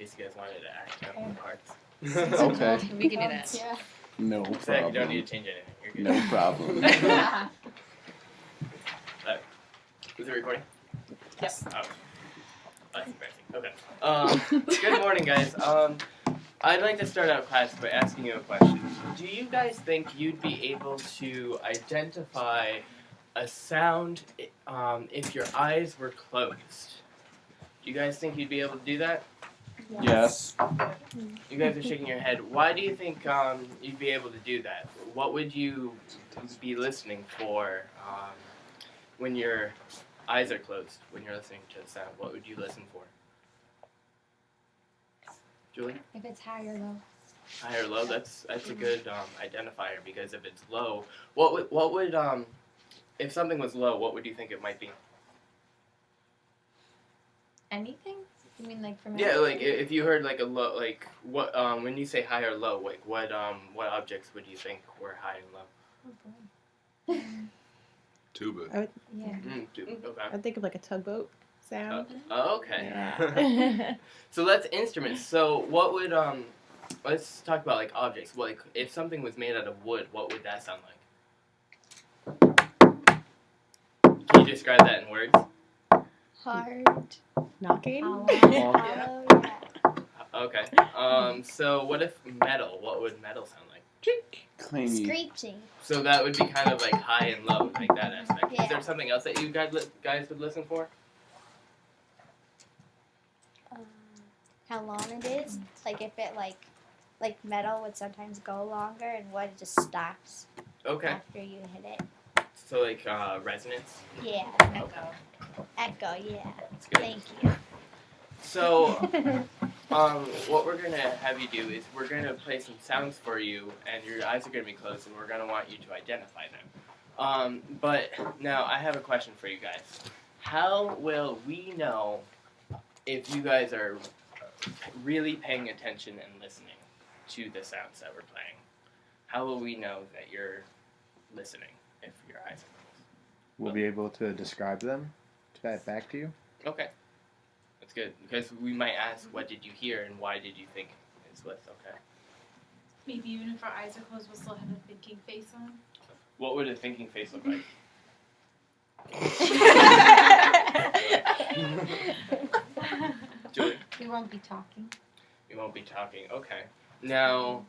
case you guys wanted to act out the parts. Okay. We can do that. Yeah. No Zach, you problem. don't need to change anything. You're good. No problem. Is it recording? Yes. Oh. That's embarrassing. Okay. Good morning, guys. I'd like to start out class by asking you a question. Do you guys think you'd be able to identify a sound if your eyes were closed? Do you guys think you'd be able to do that? Yes. You guys are shaking your head. Why do you think you'd be able to do that? What would you be listening for when your eyes are closed, when you're listening to the sound? What would you listen for? Julie? If it's high or low. High or low? That's a good identifier, because if it's low, what would if something was low, what would you think it might be? Anything? You mean like from Yeah, like if you heard like a low, like what when you say high or low, like what objects would you think were high and low? Oh, boy. Tuba. Yeah. Okay. I think of like a tugboat sound. Okay. Yeah. So that's instruments. So what would let's talk about like objects. Like if something was made out of wood, what would that sound like? Can you describe that in words? Hard. Knocking. Hollow. Yeah. Hollow, yeah. Okay. So what if metal? What would metal sound like? Clingy. Screeching. So that would be kind of like high and low, like that aspect. Yeah. Is there something else that you guys would listen for? How long it is. Like if it like metal would sometimes go longer and wood just stops Okay. after you hit it. So like resonance. Yeah. Echo. Echo, yeah. That's good. Thank you. So what we're gonna have you do is we're gonna play some sounds for you, and your eyes are gonna be closed, and we're gonna want you to identify them. But now I have a question for you guys. How will we know if you guys are really paying attention and listening to the sounds that we're playing? How will we know that you're listening if your eyes are closed? We'll be able to describe them back to you. Okay. That's good, because we might ask, what did you hear and why did you think is what's okay? Maybe even if our eyes are closed, we'll still have a thinking face on. What would a thinking face look like? Julie? We won't be talking. We won't be talking. Okay. Now,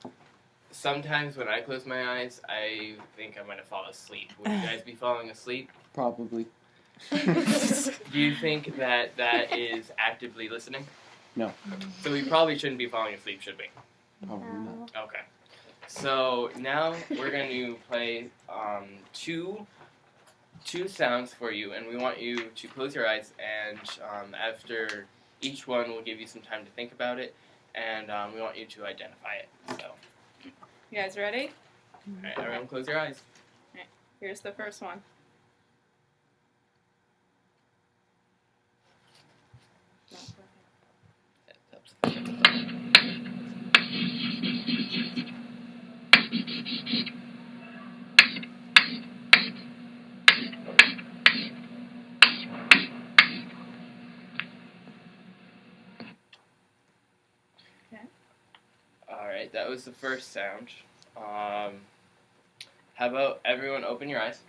sometimes when I close my eyes, I think I'm going to fall asleep. Would you guys be falling asleep? Probably. Do you think that is actively listening? No. So we probably shouldn't be falling asleep, should we? Probably not. Okay. So now we're going to play two sounds for you, and we want you to close your eyes, and after each one, we'll give you some time to think about it, and we want you to identify it. So, You guys ready? all right, everyone, close your eyes. Here's the first one. All right, that was the first sound. How about everyone open your eyes?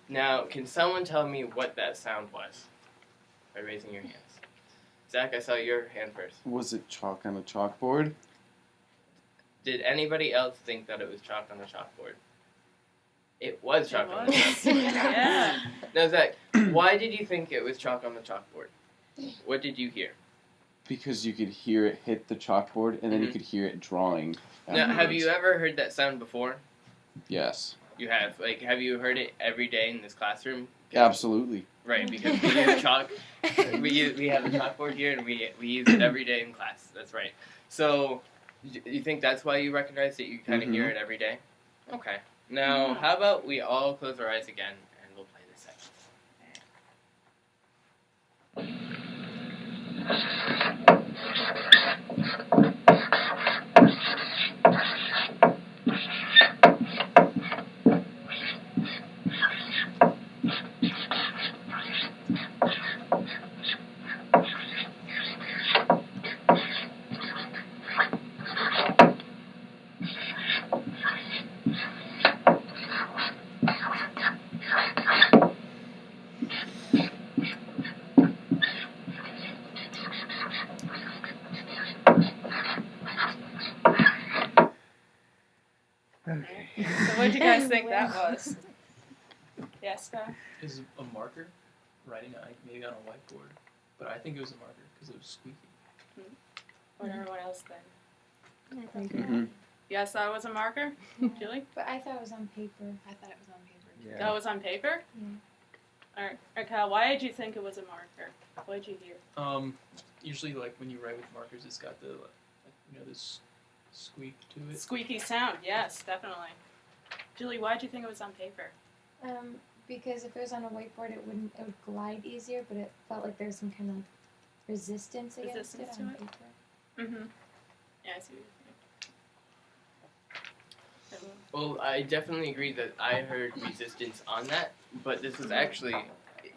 Now, can someone tell me what that sound was by raising your hands? Zach, I saw your hand first. Was it chalk on a chalkboard? Did anybody else think that it was chalk on the chalkboard? It was chalk on the was. chalkboard. Yeah. Now, Zach, why did you think it was chalk on the chalkboard? What did you hear? Because you could hear it hit the chalkboard, and then you could hear it drawing. Now, have afterwards. you ever heard that sound before? Yes. You have. Like, have you heard it every day in this classroom? Absolutely. Right, because we use chalk. We have a chalkboard here, and we use it every day in class. That's right. So, you think that's why you recognize it? You kind of hear it every day? Okay. Now, how about we all close our eyes again, and we'll play this second. So what do you guys think that was? Yes, Scott? Is a marker writing maybe on a whiteboard, but I think it was a marker because it was squeaky. What did everyone else think? Mhm. You guys thought it was a marker? Julie? But I thought it was on paper. I thought it was on paper. Yeah. That was on paper? Yeah. Alright, Kyle, why did you think it was a marker? What did you hear? Usually like when you write with markers, it's got the this squeak to it. Squeaky sound, yes, definitely. Julie, why did you think it was on paper? Because if it was on a whiteboard, it would glide easier, but it felt like there was some kind of resistance against Resistance it to on it? paper. Mm-hmm. Yeah, I see what you think. Everyone? Well, I definitely agree that I heard resistance on that, but this was actually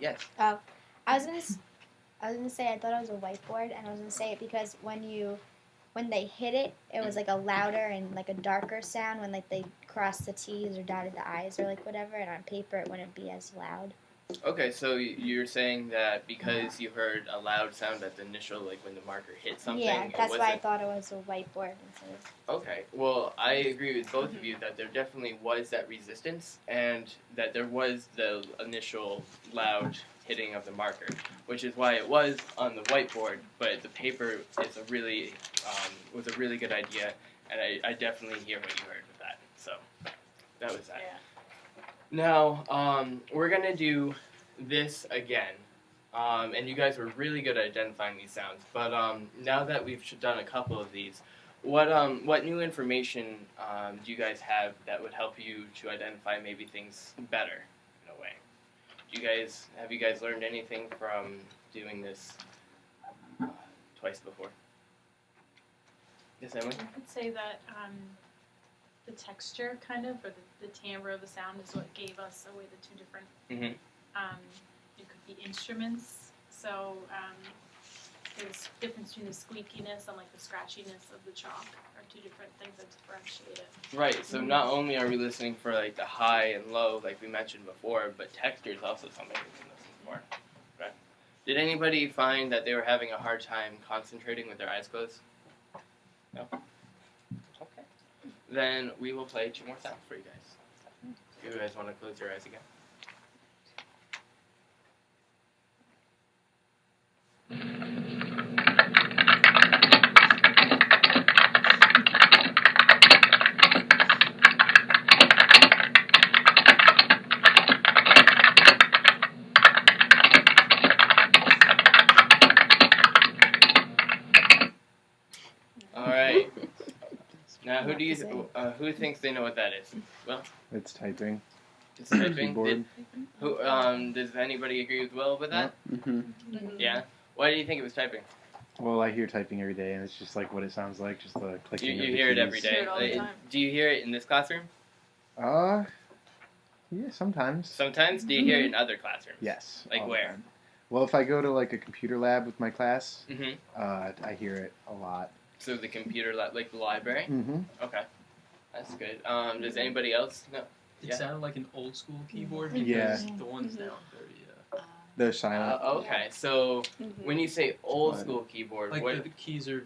yes. I was gonna say I thought it was a whiteboard, and I was gonna say it because when they hit it, it was like a louder and like a darker sound when like they crossed the T's or dotted the I's or like whatever, and on paper it wouldn't be as loud. Okay, so you're saying that because you heard a loud sound at the initial, like when the marker hit something, Yeah, it that's why I wasn't. thought it was a whiteboard instead of. Okay, well, I agree with both of you that there definitely was that resistance and that there was the initial loud hitting of the marker, which is why it was on the whiteboard, but the paper is was a really good idea, and I definitely hear what you heard with that. So that was that. Yeah. Now, we're going to do this again, and you guys were really good at identifying these sounds, but now that we've done a couple of these, what new information do you guys have that would help you to identify maybe things better, in a way? Have you guys learned anything from doing this twice before? Yes, Emily? I would say that the texture, kind of, or the timbre of the sound is what gave us away the two different. Mm-hmm. It could be instruments. So there's difference between the squeakiness and like the scratchiness of the chalk are two different things that differentiate it. Right, so not only are we listening for like the high and low, like we mentioned before, but texture is also something we can listen for. Right? Did anybody find that they were having a hard time concentrating with their eyes closed? No? Okay. Then we will play two more sounds for you guys. You guys want to close your eyes again? Alright. Now, who thinks they know what that is? Well, It's typing. it's typing. Keyboard. Does anybody agree with Will with that? Mm-hmm. Yeah. Why do you think it was typing? Well, I hear typing every day, and it's just like what it sounds like, just the clicking. You of the hear it keys. every day. Hear it all the time. Do you hear it in this classroom? Yeah, sometimes. Sometimes. Do you hear it in other classrooms? Yes. Like all the where? time. Well, if I go to like a computer lab with my class, Mm-hmm. I hear it a lot. So the computer lab, like the library. Mm-hmm. Okay, that's good. Does anybody else know? It Yeah. sounded like an old school keyboard because Yeah. the ones now are very They're silent. Okay, so Mm-hmm. when you say old What? school keyboard, like what? the keys are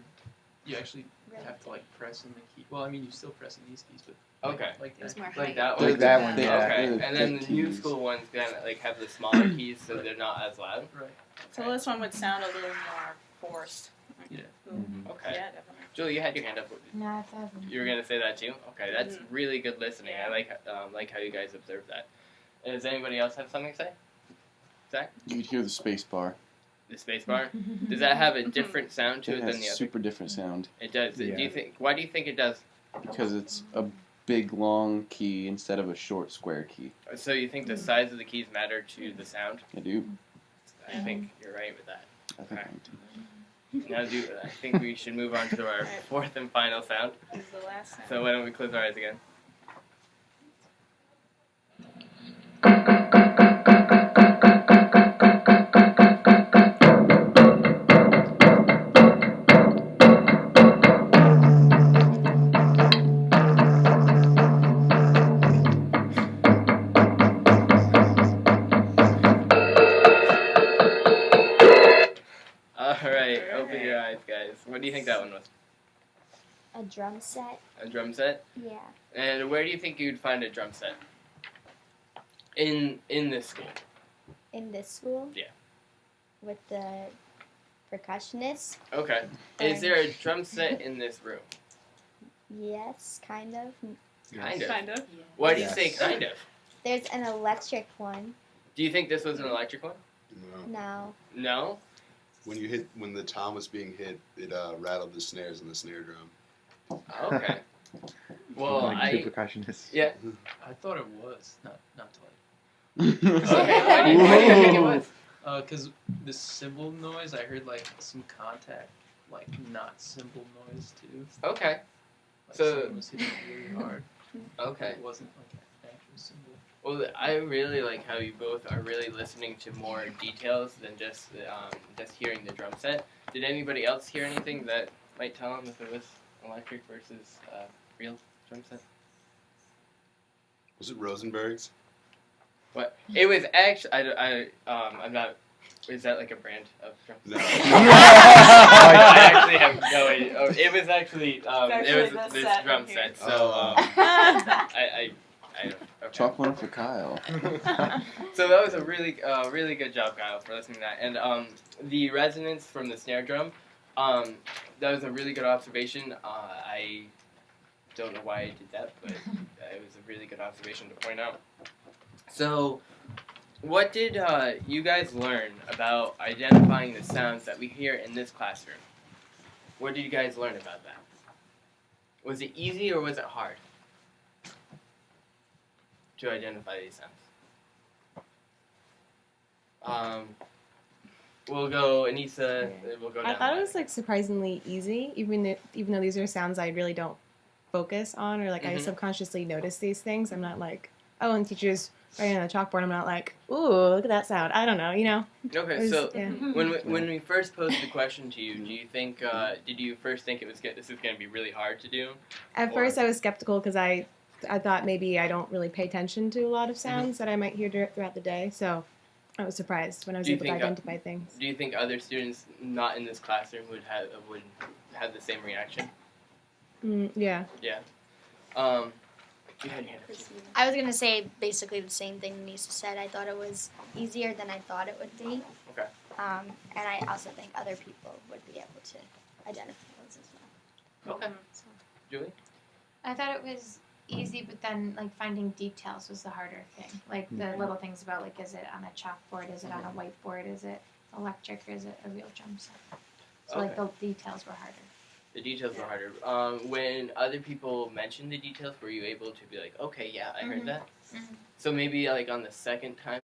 you actually have to like press in the key. Well, I mean, you're still pressing these keys, but Okay. like There's that. more Like height. that one. Like that one, They- yeah. Okay, they're and then thick the new keys. school ones kind of like have the smaller keys, so they're not as loud. Right. So this one would sound a little more forced. Yeah. Mhm. Okay. Yeah, definitely. Julie, you had your hand up. No, I thought. You were gonna say that too. Okay, that's Mhm. really good listening. I Yeah. like how you guys observed that. And does anybody else have something to say? Zach, You could hear the space bar. the space bar. Does that have a different sound to It it has than the a other? super different sound It does. Yeah. Do you think? Why do you think it does? because it's a big long key instead of a short square key. So you think the size of the keys matter to the sound? I do. I think you're right with that. I think Okay. I do. Now, I think we should move on to our Right. fourth and final sound. This is the last sound. So why don't we close our eyes again? All right, open your eyes, guys. What do you think that one was? A drum set. A drum set. Yeah. And where do you think you'd find a drum set? In this school. In this school. Yeah. With the percussionist. Okay. Is there a drum set in this room? Yes, kind of. Kind of. Kind of. Why do you Yes. say kind of? There's an electric one. Do you think this was an electric one? No. No. No. When the tom was being hit, it rattled the snares in the snare drum. Okay. Well, like two percussionists. yeah. I thought it was not to like. Okay. Why do you think it was? Cause the cymbal noise, I heard like some contact, like not cymbal noise too. Okay. Like So- someone was hitting really hard. Okay. It wasn't like an actual cymbal. Well, I really like how you both are really listening to more details than just hearing the drum set. Did anybody else hear anything that might tell them if it was electric versus real drum set? Was it Rosenberg's? What? It was actually I'm not. Is that like a brand of drum set? No. I actually have no idea. Oh, it was actually it actually was this this set drum right here. set. So I don't. Okay. Chalk one up for Kyle. So that was a really good job, Kyle, for listening to that. And the resonance from the snare drum, that was a really good observation. I don't know why I did that, but it was a really good observation to point out. So, what did you guys learn about identifying the sounds that we hear in this classroom? What did you guys learn about that? Was it easy or was it hard to identify these sounds? We'll go Anissa. Then we'll go down. I thought the it was like surprisingly easy, even though these are sounds I really don't focus on, or like I Mhm. subconsciously notice these things. I'm not like, oh, and teachers writing on the chalkboard. I'm not like, ooh, look at that sound. I don't know, you know. line. Okay, It was- so yeah. when we first posed the question to you, do you think did you first think this is going to be really hard to do? At Or- first, I was skeptical because I thought maybe I don't really pay attention to a lot of sounds that I might hear throughout the day. So I was surprised when I was Do you able to think, identify things. Do you think other students not in this classroom would have the same reaction? Yeah. Yeah. You had your hand up. I was gonna say basically the same thing Nisa said. I thought it was easier than I thought it would be. Okay. And I also think other people would be able to identify those as well. Okay. Julie? I thought it was easy, but then like finding details was the harder thing. Like the little things about like, is it on a chalkboard? Is it on a whiteboard? Is it electric? Or is it a real drum set? So like the details were harder. The details were harder. When other people mentioned the details, were you able to be like, okay, yeah, I heard Mhm. that? Mhm. So maybe like on the second time